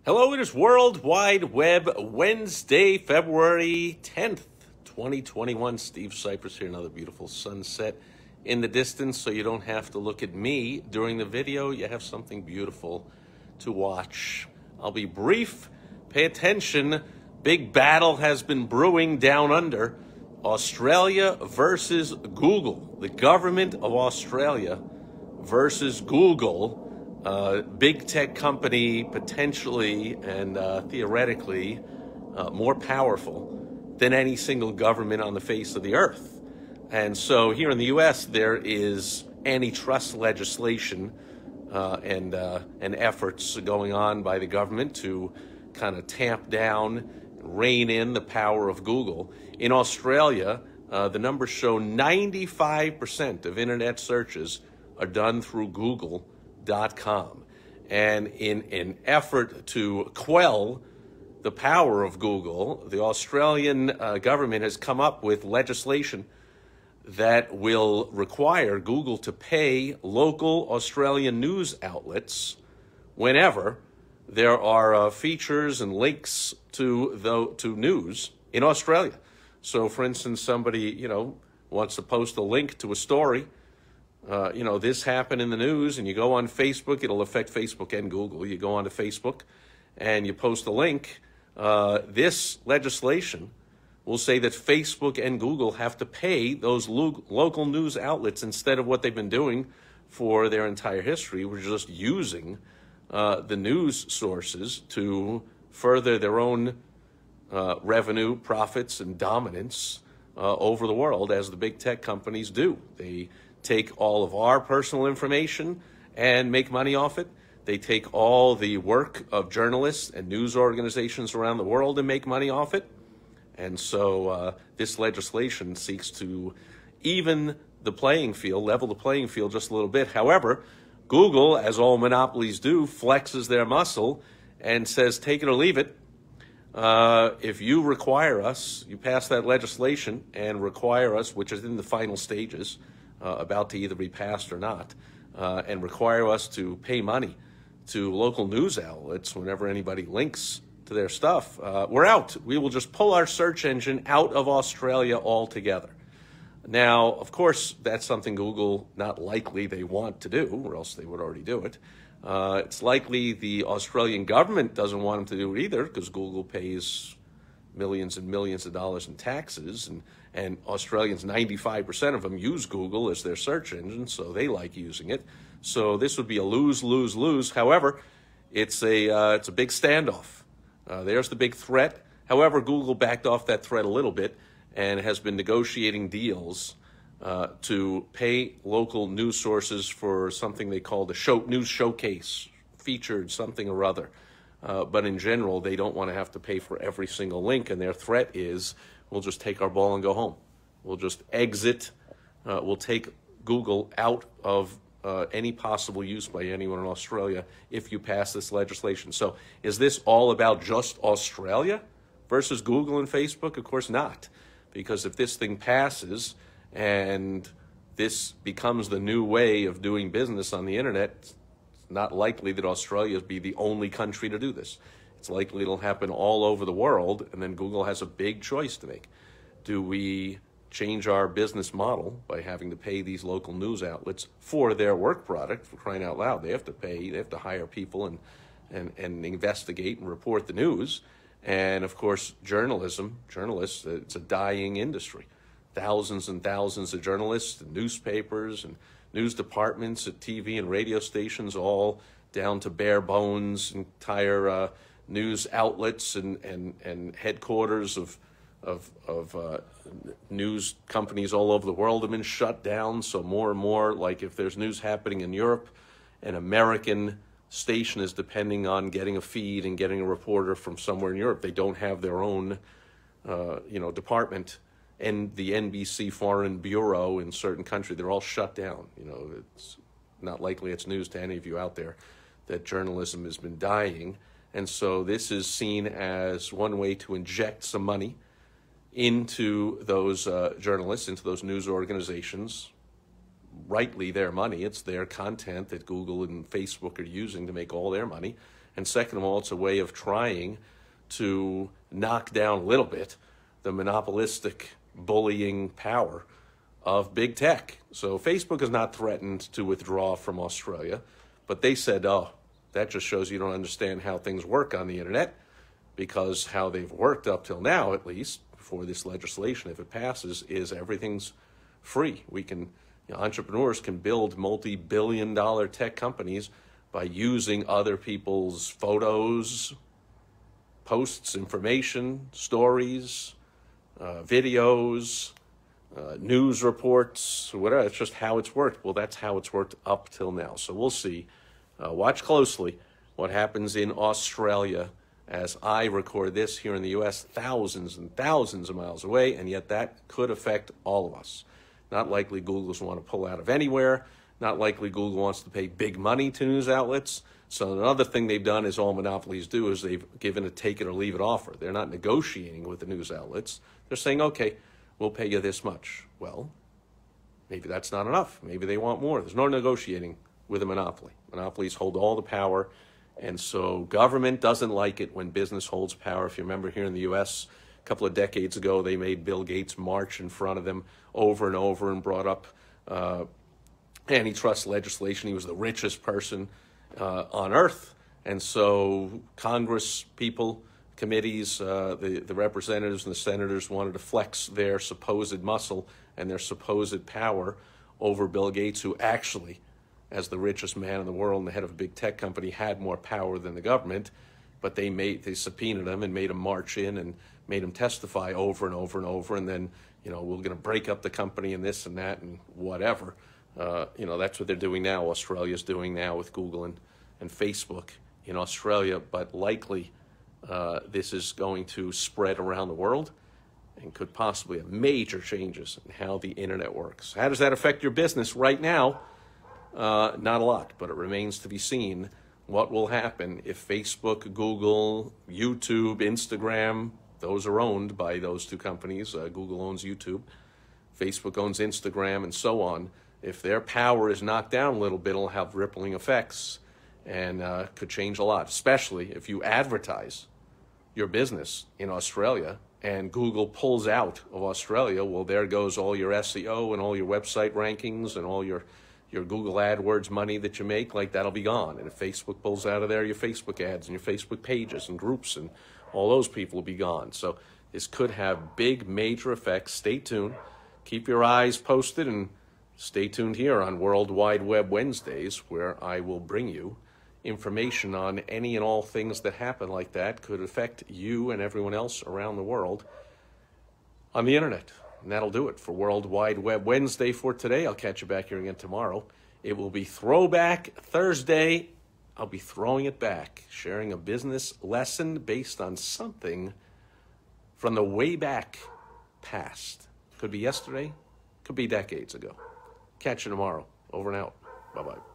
Hello, it is World Wide Web Wednesday, February 10th, 2021. Steve Sipress here, another beautiful sunset in the distance, so you don't have to look at me during the video. You have something beautiful to watch. I'll be brief. Pay attention. Big battle has been brewing down under. Australia versus Google. The government of Australia versus Google. Big tech company, potentially and theoretically more powerful than any single government on the face of the earth. And so here in the U.S., there is antitrust legislation and efforts going on by the government to kind of tamp down, rein in the power of Google. In Australia, the numbers show 95% of internet searches are done through Google.com. And in an effort to quell the power of Google, the Australian government has come up with legislation that will require Google to pay local Australian news outlets whenever there are features and links to news in Australia. So, for instance, somebody wants to post a link to a story. This happened in the news, and you go on Facebook, it'll affect Facebook and Google. You go onto Facebook and you post a link. This legislation will say that Facebook and Google have to pay those local news outlets instead of what they've been doing for their entire history. We're just using the news sources to further their own revenue, profits, and dominance over the world, as the big tech companies do. They take all of our personal information and make money off it. They take all the work of journalists and news organizations around the world and make money off it. And so this legislation seeks to even the playing field, level the playing field just a little bit. However, Google, as all monopolies do, flexes their muscle and says, take it or leave it. If you require us, you pass that legislation and require us, which is in the final stages, about to either be passed or not, and require us to pay money to local news outlets whenever anybody links to their stuff, we're out. We will just pull our search engine out of Australia altogether. Now, of course, that's something Google, not likely they want to do, or else they would already do it. It's likely the Australian government doesn't want them to do it either, because Google pays millions and millions of dollars in taxes, and Australians, 95% of them use Google as their search engine, so they like using it. So this would be a lose, lose, lose. However, it's a big standoff. There's the big threat. However, Google backed off that threat a little bit and has been negotiating deals to pay local news sources for something they call the news showcase, featured something or other. But in general, they don't want to have to pay for every single link, and their threat is, we'll just take our ball and go home. We'll just exit. We'll take Google out of any possible use by anyone in Australia if you pass this legislation. So is this all about just Australia versus Google and Facebook? Of course not, because if this thing passes and this becomes the new way of doing business on the internet, it's not likely that Australia will be the only country to do this. It's likely it'll happen all over the world, and then Google has a big choice to make. Do we change our business model by having to pay these local news outlets for their work product? For crying out loud, they have to pay, they have to hire people and investigate and report the news. And of course, journalists, it's a dying industry. Thousands and thousands of journalists and newspapers and news departments at TV and radio stations, all down to bare bones, entire news outlets and headquarters of news companies all over the world have been shut down. So more and more, like if there's news happening in Europe, an American station is depending on getting a feed and getting a reporter from somewhere in Europe. They don't have their own, department. And the NBC Foreign Bureau in certain countries, they're all shut down. It's not likely it's news to any of you out there that journalism has been dying. And so this is seen as one way to inject some money into those journalists, into those news organizations. Rightly their money. It's their content that Google and Facebook are using to make all their money. And second of all, it's a way of trying to knock down a little bit the monopolistic bullying power of big tech. So Facebook is not threatened to withdraw from Australia, but they said, oh, that just shows you don't understand how things work on the internet, because how they've worked up till now, at least, before this legislation, if it passes, is everything's free. We can, entrepreneurs can build multi-billion-dollar tech companies by using other people's photos, posts, information, stories, videos, news reports, whatever. It's just how it's worked. Well, that's how it's worked up till now. So we'll see. Watch closely what happens in Australia as I record this here in the U.S., thousands and thousands of miles away, and yet that could affect all of us. Not likely Google's want to pull out of anywhere. Not likely Google wants to pay big money to news outlets. So another thing they've done, is all monopolies do, is they've given a take it or leave it offer. They're not negotiating with the news outlets. They're saying, okay, we'll pay you this much. Well, maybe that's not enough. Maybe they want more. There's no negotiating with a monopoly. Monopolies hold all the power, and so government doesn't like it when business holds power. If you remember here in the U.S., a couple of decades ago, they made Bill Gates march in front of them over and over and brought up antitrust legislation. He was the richest person on earth, and so Congress people, committees, the representatives and the senators wanted to flex their supposed muscle and their supposed power over Bill Gates, who actually, as the richest man in the world and the head of a big tech company, had more power than the government. But they subpoenaed him and made him march in and made him testify over and over and over. And then, we're going to break up the company and this and that and whatever. That's what they're doing now. Australia's doing now with Google and Facebook in Australia. But likely this is going to spread around the world and could possibly have major changes in how the internet works. How does that affect your business right now? Not a lot, but it remains to be seen what will happen if Facebook, Google, YouTube, Instagram, those are owned by those two companies. Google owns YouTube, Facebook owns Instagram, and so on. If their power is knocked down a little bit, it'll have rippling effects and could change a lot, especially if you advertise your business in Australia and Google pulls out of Australia. Well, there goes all your SEO and all your website rankings and all your Google AdWords money that you make. Like, that'll be gone. And if Facebook pulls out of there, your Facebook ads and your Facebook pages and groups and all those people will be gone. So this could have big, major effects. Stay tuned. Keep your eyes posted and stay tuned here on World Wide Web Wednesdays, where I will bring you information on any and all things that happen like that could affect you and everyone else around the world on the internet. And that'll do it for World Wide Web Wednesday for today. I'll catch you back here again tomorrow. It will be Throwback Thursday. I'll be throwing it back, sharing a business lesson based on something from the way back past. Could be yesterday, could be decades ago. Catch you tomorrow. Over and out. Bye-bye.